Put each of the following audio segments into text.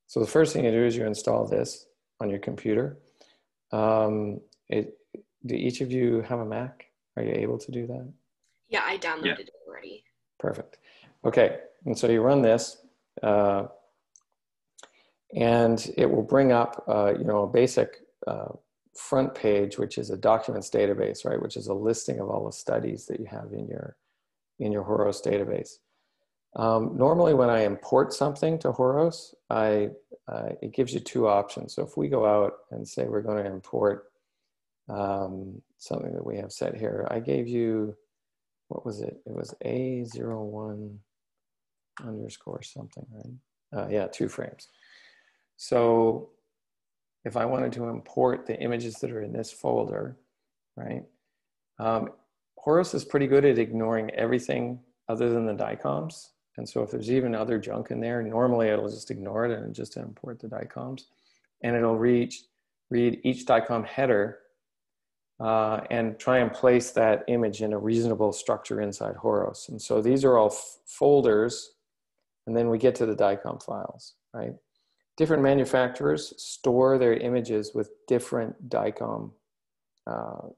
So the first thing you do is you install this on your computer. Do each of you have a Mac? Are you able to do that? Yeah, I downloaded it already. Perfect. Okay, and so you run this, and it will bring up, a basic front page, which is a documents database, right? Which is a listing of all the studies that you have in your Horos database. Normally, when I import something to Horos, it gives you two options. So if we go out and say we're going to import something that we have set here, I gave you, what was it? It was A01 underscore something, right? Yeah, 2 frames. So if I wanted to import the images that are in this folder, right? Horos is pretty good at ignoring everything other than the DICOMs. And so if there's even other junk in there, normally it'll just ignore it and just import the DICOMs. And it'll read each DICOM header and try and place that image in a reasonable structure inside Horos. And so these are all folders, and then we get to the DICOM files, right? Different manufacturers store their images with different DICOM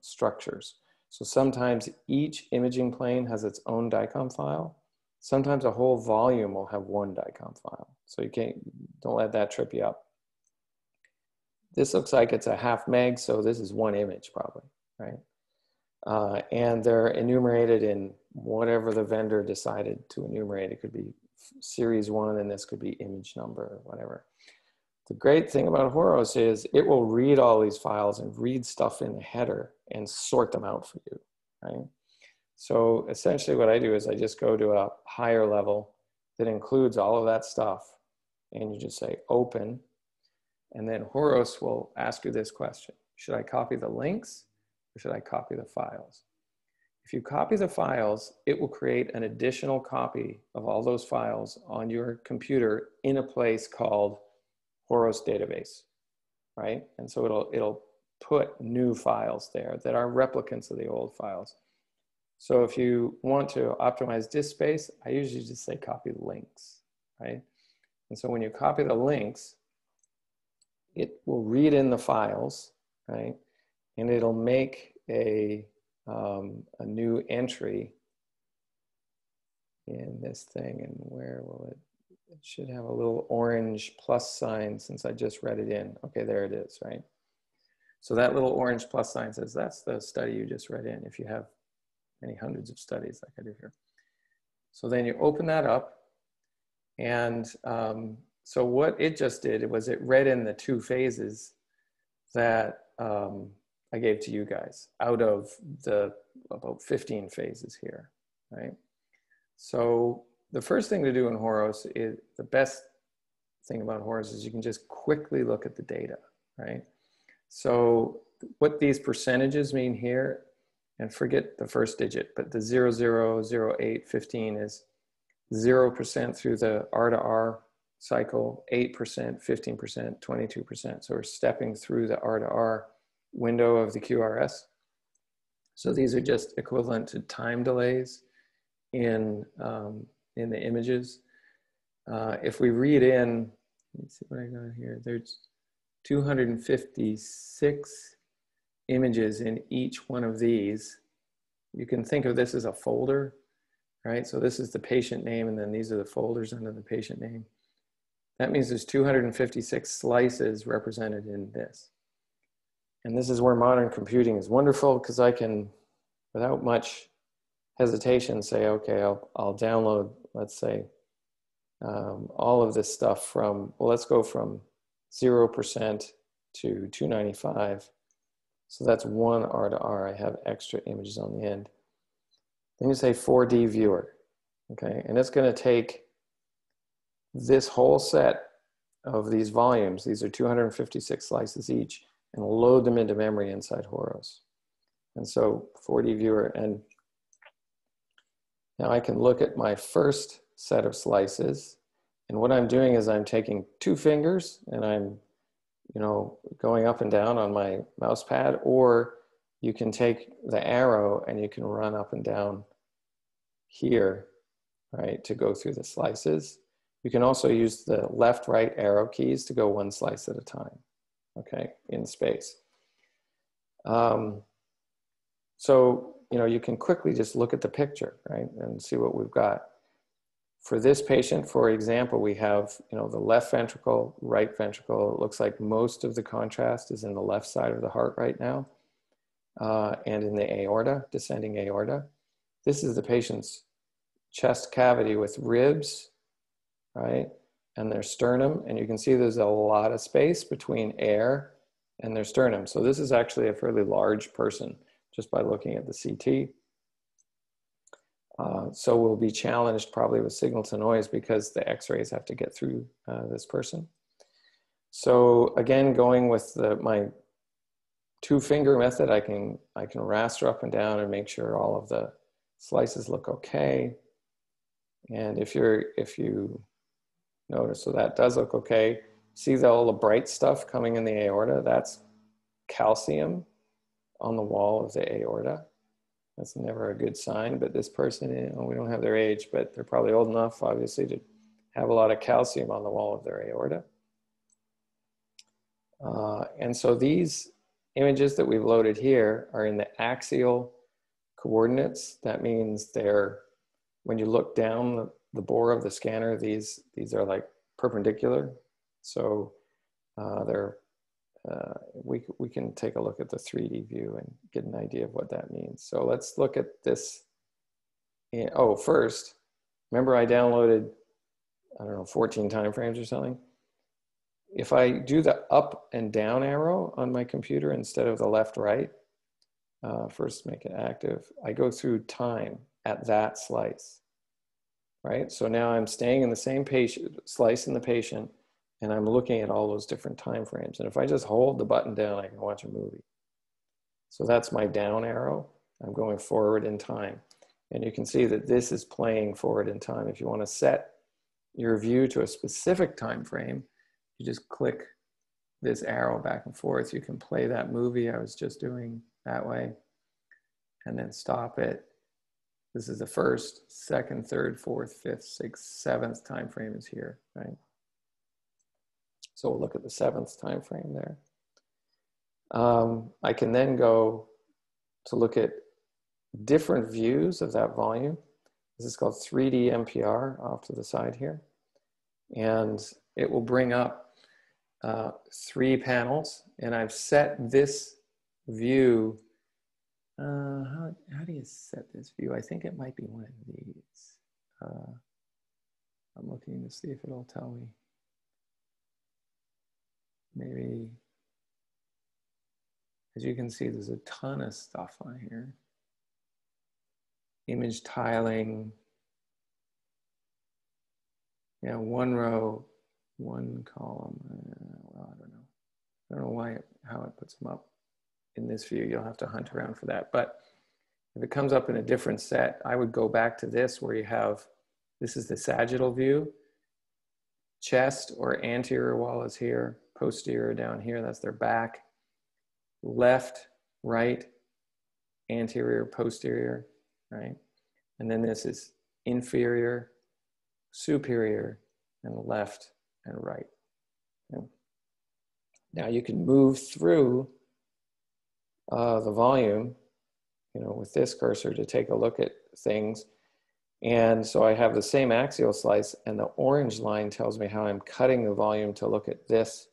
structures. So sometimes each imaging plane has its own DICOM file. Sometimes a whole volume will have one DICOM file. So don't let that trip you up. This looks like it's a 0.5 meg, so this is one image probably, right? And they're enumerated in whatever the vendor decided to enumerate. It could be series 1, and this could be image number or whatever. The great thing about Horos is it will read all these files and read stuff in the header and sort them out for you, right? So essentially what I do is I just go to a higher level that includes all of that stuff, and you just say open, and then Horos will ask you this question: should I copy the links or should I copy the files? If you copy the files, it will create an additional copy of all those files on your computer in a place called Horos database, right? And so it'll put new files there that are replicants of the old files. So if you want to optimize disk space, I usually just say copy the links, right? And so when you copy the links, it will read in the files, right? And it'll make a new entry in this thing. And where will it? It should have a little orange plus sign since I just read it in. Okay, there it is, right? So that little orange plus sign says that's the study you just read in, if you have many hundreds of studies like I do here. So then you open that up, and so what it just did was it read in the 2 phases that I gave to you guys out of the about 15 phases here, right? So the first thing to do in Horos is, the best thing about Horos is you can just quickly look at the data, right? So what these percentages mean here, and forget the first digit, but the 00, 08, 15 is 0% through the R to R cycle, 8%, 15%, 22%. So we're stepping through the R to R window of the QRS. So these are just equivalent to time delays in the images. If we read in, let me see what I got here. There's 256 images in each one of these. You can think of this as a folder, right? So this is the patient name, and then these are the folders under the patient name. That means there's 256 slices represented in this. And this is where modern computing is wonderful, because I can, without much hesitation, say, okay, I'll download, let's say, all of this stuff from, well, let's go from 0% to 295. So that's 1 R to R. I have extra images on the end. Then you say 4D viewer, okay? And it's going to take this whole set of these volumes, these are 256 slices each, and load them into memory inside Horos. And so 4D viewer, and now I can look at my first set of slices, and what I'm doing is I'm taking 2 fingers and I'm going up and down on my mouse pad, or you can take the arrow and you can run up and down here, right, to go through the slices. You can also use the left, right arrow keys to go one slice at a time, okay, in space. So, you know, you can quickly just look at the picture, right, and see what we've got. For this patient, for example, we have, you know, the left ventricle, right ventricle. It looks like most of the contrast is in the left side of the heart right now, and in the aorta, descending aorta. This is the patient's chest cavity with ribs, right, and their sternum. And you can see there's a lot of space between air and their sternum. So this is actually a fairly large person just by looking at the CT. So we'll be challenged probably with signal to noise because the x-rays have to get through this person. So again, going with my 2-finger method, I can raster up and down and make sure all of the slices look okay. And if you notice, so that does look okay. See all the bright stuff coming in the aorta? That's calcium on the wall of the aorta. That's never a good sign, but this person, you know, we don't have their age, but they're probably old enough, obviously, to have a lot of calcium on the wall of their aorta. And so these images that we've loaded here are in the axial coordinates. That means they're, when you look down the bore of the scanner, these are like perpendicular. So we can take a look at the 3D view and get an idea of what that means. So let's look at this. Oh, first, remember I downloaded, I don't know, 14 time frames or something? If I do the up and down arrow on my computer instead of the left, right, first make it active, I go through time at that slice, right? So now I'm staying in the same slice in the patient, and I'm looking at all those different time frames. And if I just hold the button down, I can watch a movie. So that's my down arrow. I'm going forward in time. And you can see that this is playing forward in time. If you want to set your view to a specific time frame, you just click this arrow back and forth. You can play that movie I was just doing that way, and then stop it. This is the first, second, third, fourth, fifth, sixth, seventh time frame is here, right? So we'll look at the 7th time frame there. I can then go to look at different views of that volume. This is called 3D MPR off to the side here. And it will bring up 3 panels. And I've set this view. How do you set this view? I think it might be one of these. I'm looking to see if it'll tell me. Maybe, as you can see, there's a ton of stuff on here. Image tiling. Yeah, 1 row, 1 column. Well, I don't know. I don't know how it puts them up in this view. You'll have to hunt around for that. But if it comes up in a different set, I would go back to this where you have, this is the sagittal view. Chest or anterior wall is here, posterior down here, that's their back. Left, right, anterior, posterior, right? And then this is inferior, superior, and left and right. Okay. Now you can move through the volume, you know, with this cursor to take a look at things. And so I have the same axial slice, and the orange line tells me how I'm cutting the volume to look at this.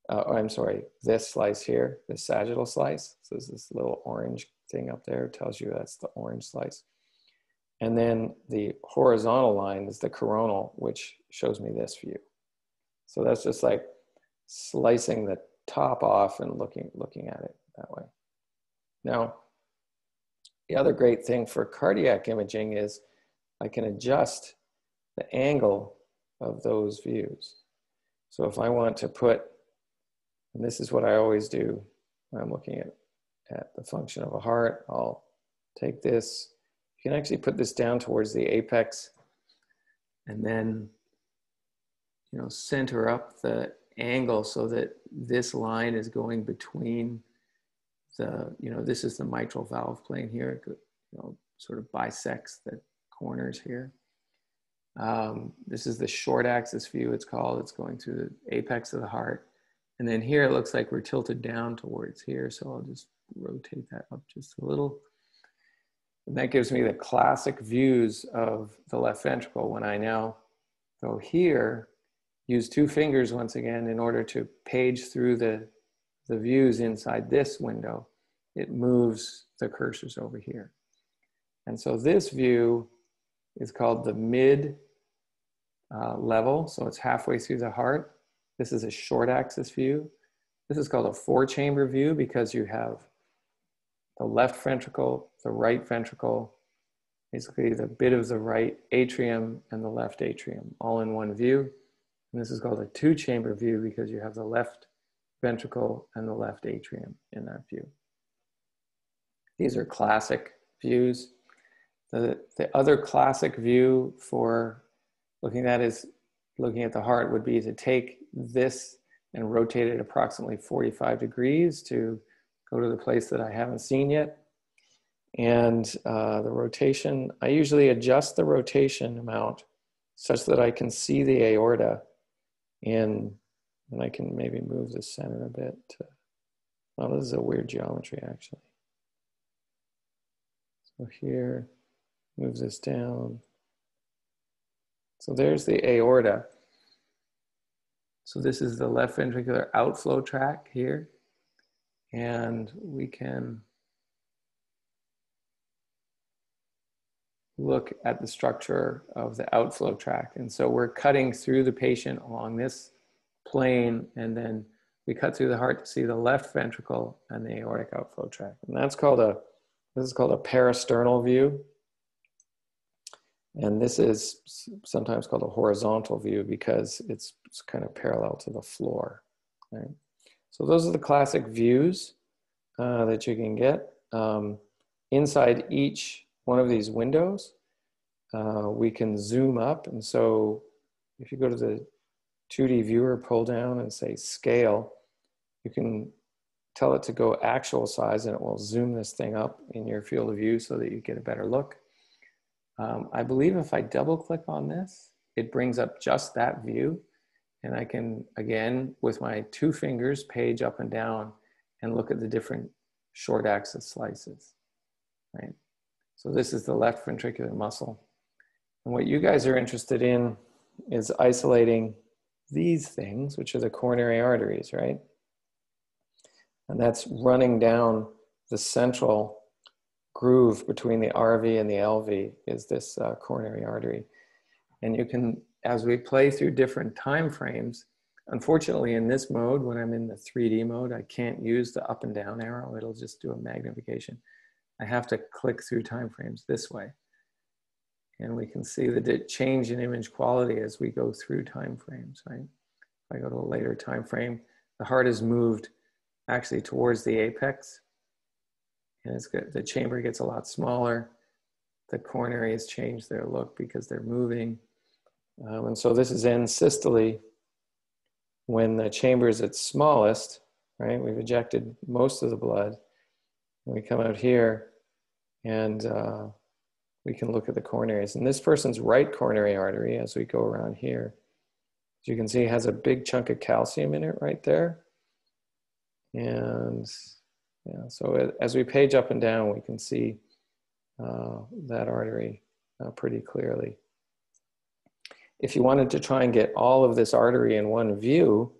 I'm sorry, this slice here, this sagittal slice. So there's this little orange thing up there, tells you that's the orange slice. And then the horizontal line is the coronal, which shows me this view. So that's just like slicing the top off and looking at it that way. Now, the other great thing for cardiac imaging is I can adjust the angle of those views. So if I want to put, and this is what I always do when I'm looking at the function of a heart, I'll take this. You can actually put this down towards the apex and then, you know, center up the angle so that this line is going between the, you know, this is the mitral valve plane here, you know, sort of bisects the corners here. This is the short axis view, it's called. It's going through the apex of the heart. And then here it looks like we're tilted down towards here. So I'll just rotate that up just a little. And that gives me the classic views of the left ventricle. When I now go here, use two fingers once again in order to page through the views inside this window, it moves the cursors over here. And so this view is called the mid level. So it's halfway through the heart. This is a short axis view. This is called a four-chamber view because you have the left ventricle, the right ventricle, basically the bit of the right atrium and the left atrium, all in one view. And this is called a two-chamber view because you have the left ventricle and the left atrium in that view. These are classic views. The other classic view for looking at the heart would be to take this and rotate it approximately 45 degrees to go to the place that I haven't seen yet. And the rotation, I usually adjust the rotation amount such that I can see the aorta and I can maybe move the center a bit. Well, this is a weird geometry actually. So here, move this down. So there's the aorta. So this is the left ventricular outflow tract here. And we can look at the structure of the outflow tract. And so we're cutting through the patient along this plane, and then we cut through the heart to see the left ventricle and the aortic outflow tract. And this is called a parasternal view. And this is sometimes called a horizontal view because it's kind of parallel to the floor. Right? So those are the classic views that you can get. Inside each one of these windows, we can zoom up. And so if you go to the 2D viewer, pull down and say scale, you can tell it to go actual size and it will zoom this thing up in your field of view so that you get a better look. I believe if I double click on this, it brings up just that view. And I can, again, with my two fingers, page up and down and look at the different short axis slices, right? So this is the left ventricular muscle. And what you guys are interested in is isolating these things, which are the coronary arteries, right? And that's running down the central groove between the RV and the LV is this coronary artery. And you can, as we play through different time frames, unfortunately in this mode, when I'm in the 3D mode, I can't use the up and down arrow. It'll just do a magnification. I have to click through time frames this way. And we can see the change in image quality as we go through time frames, right? If I go to a later time frame, the heart is moved actually towards the apex. And it's good. The chamber gets a lot smaller. The coronary has changed their look because they're moving. And so this is in systole when the chamber is its smallest, right? We've ejected most of the blood. And we come out here and we can look at the coronaries. And this person's right coronary artery, as we go around here, as you can see, has a big chunk of calcium in it right there. And yeah, so as we page up and down, we can see that artery pretty clearly. If you wanted to try and get all of this artery in one view,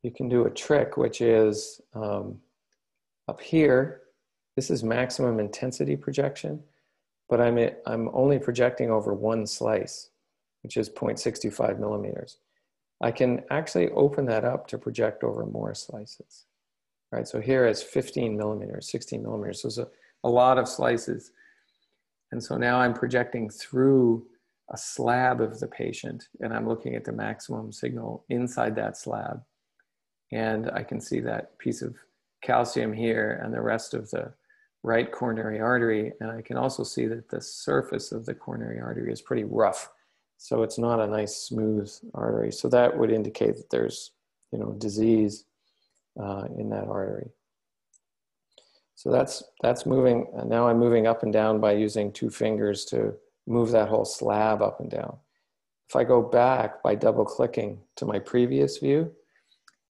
you can do a trick, which is up here. This is maximum intensity projection, but I'm only projecting over one slice, which is 0.65 millimeters. I can actually open that up to project over more slices. Right, so here it's 15 millimeters, 16 millimeters. So it's a lot of slices. And so now I'm projecting through a slab of the patient and I'm looking at the maximum signal inside that slab. And I can see that piece of calcium here and the rest of the right coronary artery. And I can also see that the surface of the coronary artery is pretty rough. So it's not a nice smooth artery. So that would indicate that there's, disease in that artery. So that's moving. And now I'm moving up and down by using two fingers to move that whole slab up and down. If I go back by double clicking to my previous view,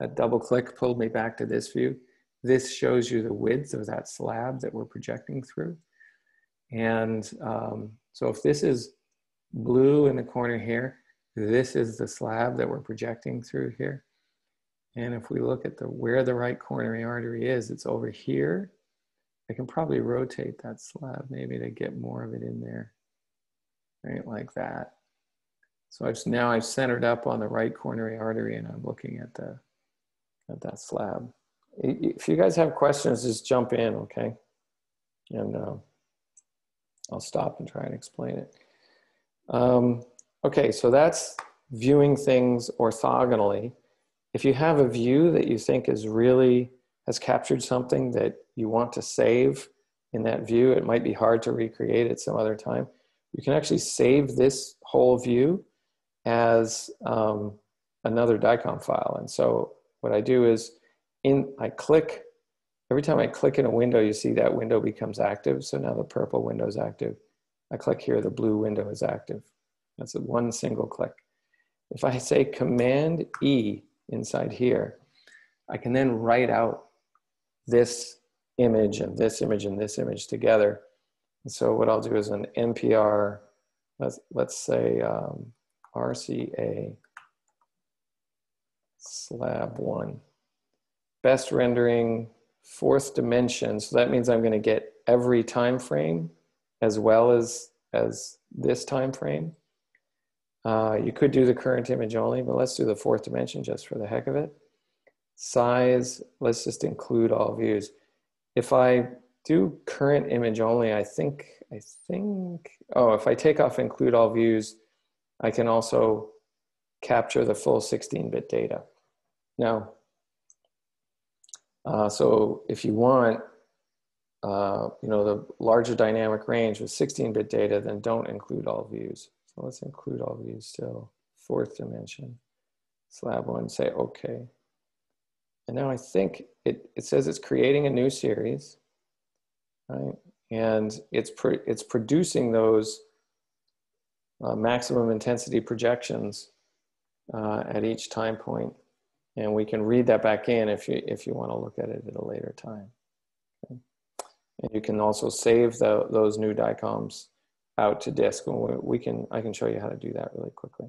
that double click pulled me back to this view. This shows you the width of that slab that we're projecting through. And so if this is blue in the corner here, this is the slab that we're projecting through here. And if we look at where the right coronary artery is, it's over here. I can probably rotate that slab maybe to get more of it in there, right, like that. So now I've centered up on the right coronary artery and I'm looking at that slab. If you guys have questions, just jump in, okay? And I'll stop and try and explain it. Okay, so that's viewing things orthogonally. If you have a view that you think has captured something that you want to save in that view, it might be hard to recreate it some other time. You can actually save this whole view as another DICOM file. And so what I do is every time I click in a window, you see that window becomes active. So now the purple window is active. I click here, the blue window is active. That's one single click. If I say Command E inside here, I can then write out this image and this image and this image together. And so what I'll do is an NPR, let's say RCA slab 1. Best rendering, 4th dimension. So that means I'm going to get every time frame as well as this time frame. You could do the current image only, but let's do the 4th dimension just for the heck of it. Size, let's just include all views. If I do current image only, I think, oh, if I take off include all views, I can also capture the full 16-bit data. Now, so if you want, the larger dynamic range with 16-bit data, then don't include all views. So let's include all views still. 4th dimension, slab 1, say okay. And now I think it says it's creating a new series, right? And it's producing those maximum intensity projections at each time point. And we can read that back in if you want to look at it at a later time. Okay? And you can also save those new DICOMs out to disk. I can show you how to do that really quickly.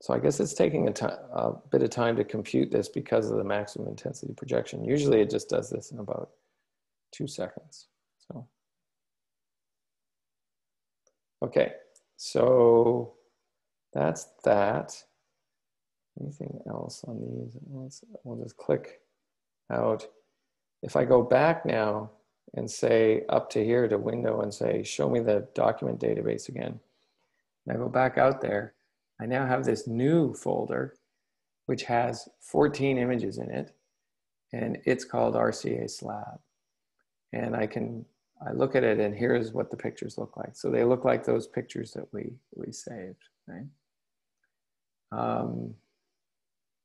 So I guess it's taking a bit of time to compute this because of the maximum intensity projection. Usually it just does this in about 2 seconds. So, okay, so that's that. Anything else on these? We'll just click out. If I go back now and say up to here to window and say, show me the document database again, and I go back out there, I now have this new folder which has 14 images in it, and it's called RCA slab. And I look at it and here's what the pictures look like. So they look like those pictures that we saved, right?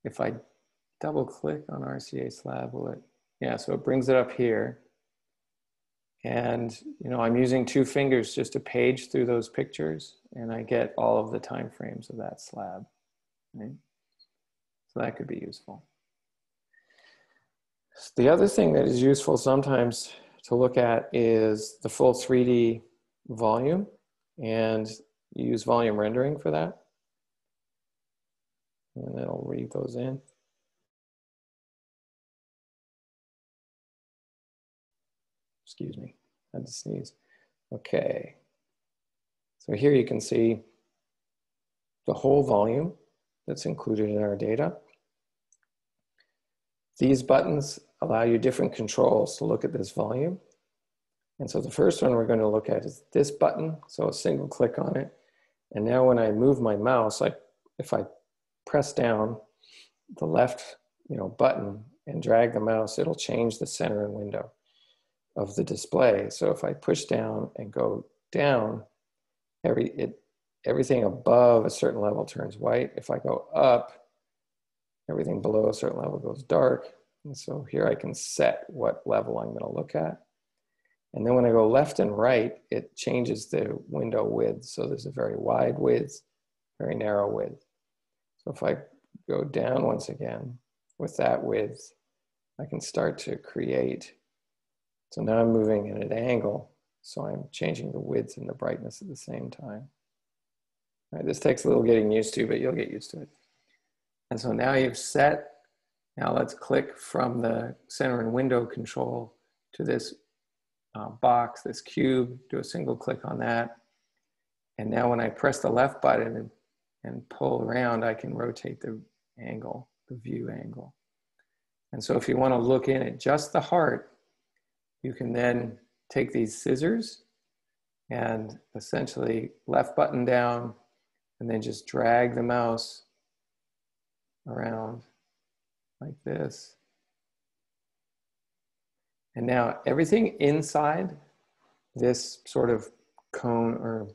If I double click on RCA slab, yeah, so it brings it up here. And I'm using 2 fingers just to page through those pictures, and I get all of the time frames of that slab, right? So that could be useful. The other thing that is useful sometimes to look at is the full 3D volume, and you use volume rendering for that. And then I'll read those in. Excuse me, I had to sneeze. Okay, so here you can see the whole volume that's included in our data. These buttons allow you different controls to look at this volume. And so the first one we're going to look at is this button. So a single click on it. And now when I move my mouse, if I press down the left button and drag the mouse, it'll change the center and window of the display. So if I push down and go down, everything above a certain level turns white. If I go up, everything below a certain level goes dark. And so here I can set what level I'm going to look at. And then when I go left and right, it changes the window width. So there's a very wide width, very narrow width. So if I go down once again with that width, I can start to create. So now I'm moving at an angle. So I'm changing the width and the brightness at the same time. All right, this takes a little getting used to, but you'll get used to it. And so now you've set. Now let's click from the center and window control to this box, this cube, do a single click on that. And now when I press the left button and pull around, I can rotate the angle, the view angle. And so if you want to look in at just the heart, you can then take these scissors and essentially left button down and then just drag the mouse around like this. And now everything inside this sort of cone or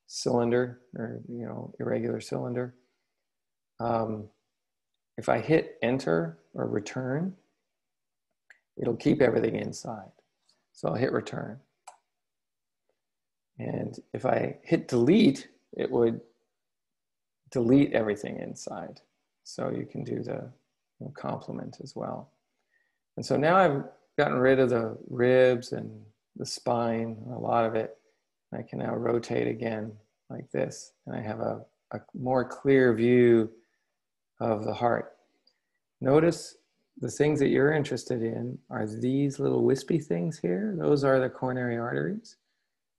cylinder or irregular cylinder, if I hit enter or return, it'll keep everything inside. So I'll hit return. And if I hit delete, it would delete everything inside. So you can do the complement as well. And so now I've gotten rid of the ribs and the spine, a lot of it. I can now rotate again like this. And I have a more clear view of the heart. Notice the things that you're interested in are these little wispy things here. Those are the coronary arteries.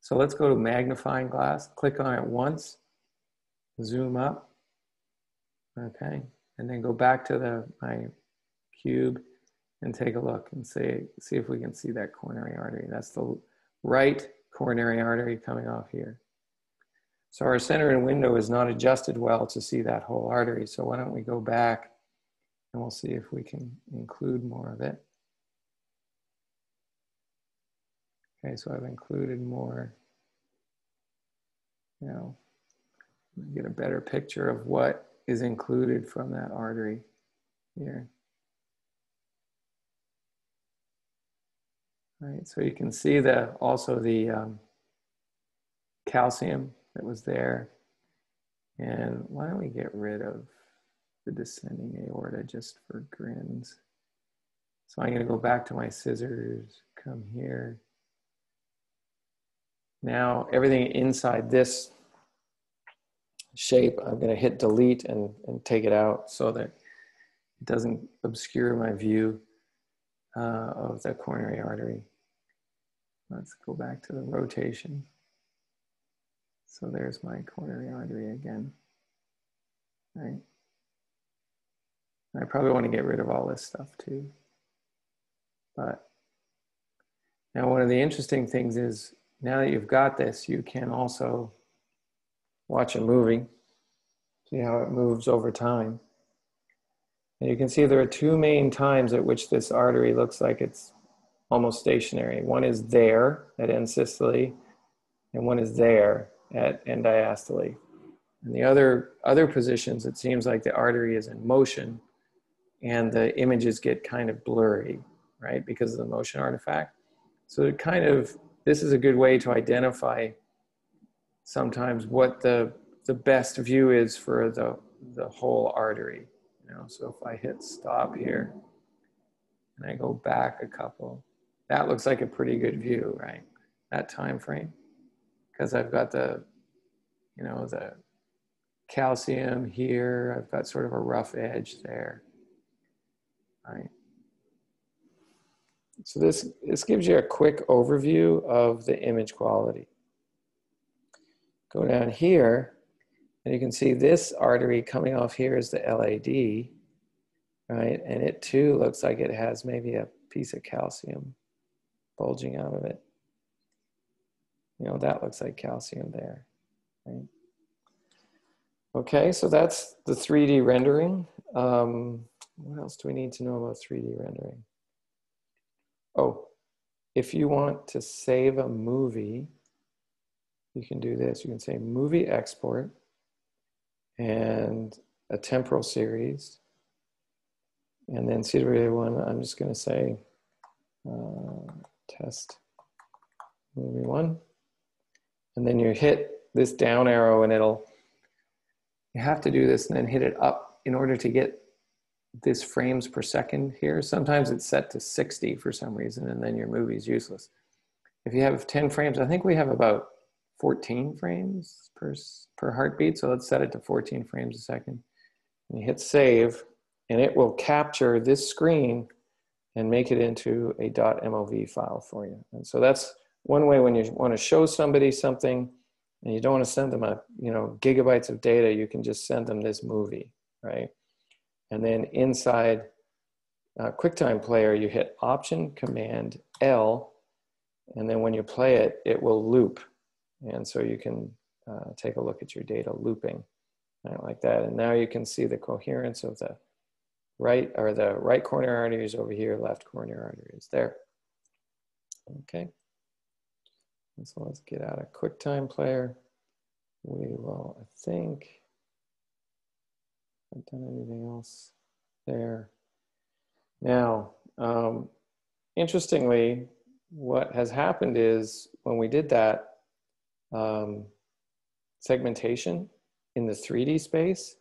So let's go to magnifying glass, click on it once, zoom up, okay, and then go back to my cube and take a look and see if we can see that coronary artery. That's the right coronary artery coming off here. So our center and window is not adjusted well to see that whole artery. So why don't we go back and we'll see if we can include more of it. Okay, so I've included more, get a better picture of what is included from that artery here. All right, so you can see also the calcium that was there. And why don't we get rid of the descending aorta just for grins. So I'm going to go back to my scissors, come here. Now everything inside this shape, I'm going to hit delete and take it out so that it doesn't obscure my view of the coronary artery. Let's go back to the rotation. So there's my coronary artery again. Right. I probably want to get rid of all this stuff too. But now one of the interesting things is now that you've got this, you can also watch a movie, see how it moves over time. And you can see there are two main times at which this artery looks like it's almost stationary. One is there at end systole, and one is there at end diastole. And the other positions, it seems like the artery is in motion and the images get kind of blurry, right, because of the motion artifact. So it this is a good way to identify sometimes what the best view is for the whole artery. So if I hit stop here and I go back a couple, that looks like a pretty good view, right? That time frame, because I've got the calcium here. I've got sort of a rough edge there, right? So this gives you a quick overview of the image quality. Go down here, and you can see this artery coming off here is the LAD, right? And it too looks like it has maybe a piece of calcium bulging out of it. That looks like calcium there, right? Okay, so that's the 3D rendering. What else do we need to know about 3D rendering? Oh, if you want to save a movie, you can do this. You can say movie export and a temporal series. And then CW1, I'm just going to say test movie one. And then you hit this down arrow and you have to do this and then hit it up in order to get this frames per second here. Sometimes it's set to 60 for some reason, and then your movie's useless. If you have 10 frames, I think we have about 14 frames per heartbeat. So let's set it to 14 frames a second. And you hit save, and it will capture this screen and make it into a .mov file for you. And so that's one way when you want to show somebody something and you don't want to send them gigabytes of data, you can just send them this movie, right? And then inside QuickTime Player, you hit Option Command L, and then when you play it, it will loop. And so you can take a look at your data looping, right, like that. And now you can see the coherence of the right coronary arteries over here, left coronary arteries there. Okay. And so let's get out of QuickTime Player. We will, I think, I've done anything else there. Now, interestingly, what has happened is when we did that segmentation in the 3D space,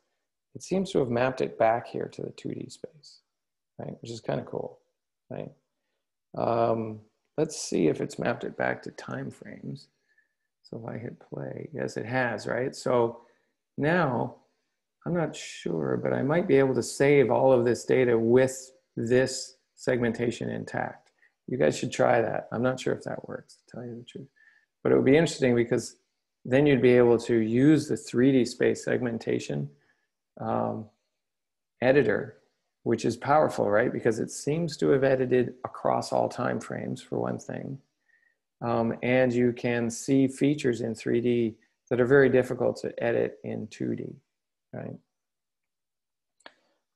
it seems to have mapped it back here to the 2D space, right? Which is kind of cool, right? Let's see if it's mapped it back to time frames. So if I hit play, yes, it has, right? So now, I'm not sure, but I might be able to save all of this data with this segmentation intact. You guys should try that. I'm not sure if that works, to tell you the truth. But it would be interesting because then you'd be able to use the 3D space segmentation editor, which is powerful, right? Because it seems to have edited across all time frames, for one thing. And you can see features in 3D that are very difficult to edit in 2D, right?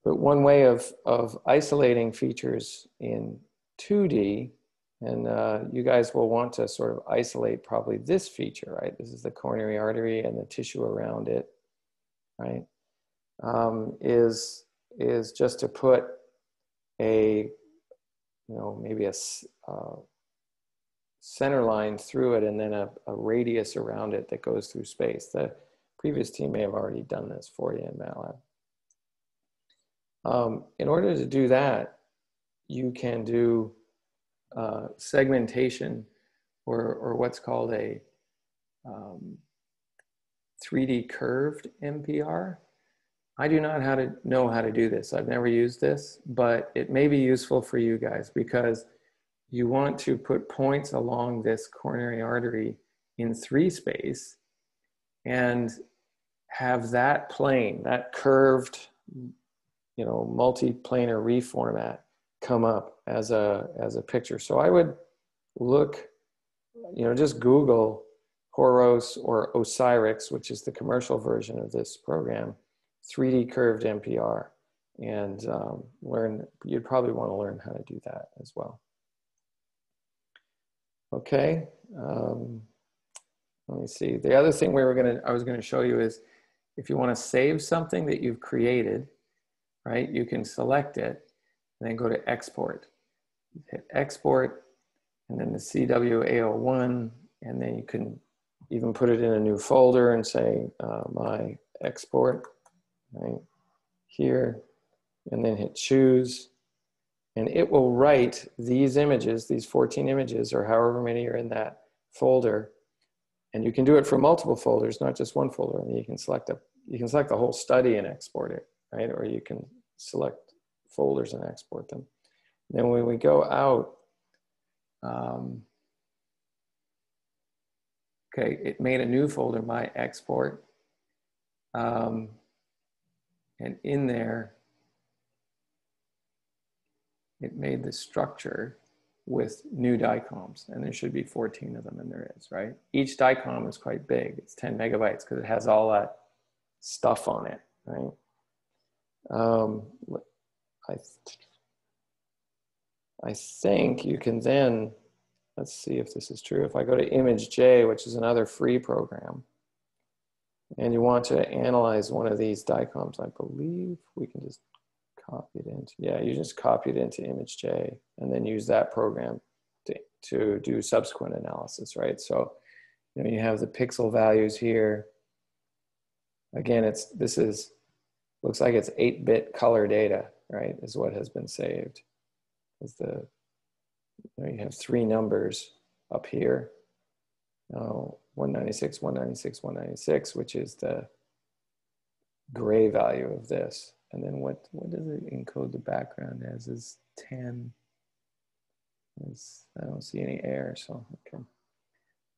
But one way of isolating features in 2D, and you guys will want to sort of isolate probably this feature, right? This is the coronary artery and the tissue around it, right? Is just to put a, maybe a center line through it and then a radius around it that goes through space. The previous team may have already done this for you in MATLAB. In order to do that, you can do segmentation or what's called a 3D curved MPR. I do not know how to do this. I've never used this, but it may be useful for you guys because you want to put points along this coronary artery in 3 space and have that plane, that curved, multi-planar reformat come up as a picture. So I would look, just Google Horos or Osirix, which is the commercial version of this program, 3D curved MPR, and you'd probably want to learn how to do that as well. Okay, let me see. The other thing I was going to show you is if you want to save something that you've created, right, you can select it and then go to export. Hit export and then the CWAO1, and then you can even put it in a new folder and say my export right here, and then hit choose. And it will write these images, these 14 images, or however many are in that folder. And you can do it for multiple folders, not just one folder. I mean, you can select the whole study and export it, right? Or you can select folders and export them. Then when we go out, okay, it made a new folder, my export. And in there, it made the structure with new DICOMs, and there should be 14 of them, and there is, right? Each DICOM is quite big. It's 10 megabytes because it has all that stuff on it, right? I think you can then, let's see if this is true. If I go to Image J, which is another free program, and you want to analyze one of these DICOMs, I believe we can just copy it into, yeah, you just copy it into Image J and then use that program to do subsequent analysis, right? So, you know, you have the pixel values here. Again, looks like it's 8-bit color data, right, is what has been saved. You know, you have 3 numbers up here. 196, 196, 196, which is the gray value of this. And then what does it encode the background as is 10. I don't see any air, so okay.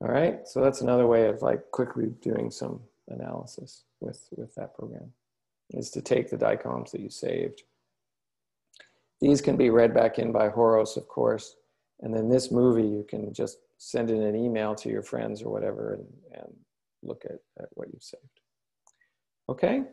All right, so that's another way of like quickly doing some analysis with that program, is to take the DICOMs that you saved. These can be read back in by Horos, of course, and then this movie you can just send in an email to your friends or whatever and look at what you've saved. Okay.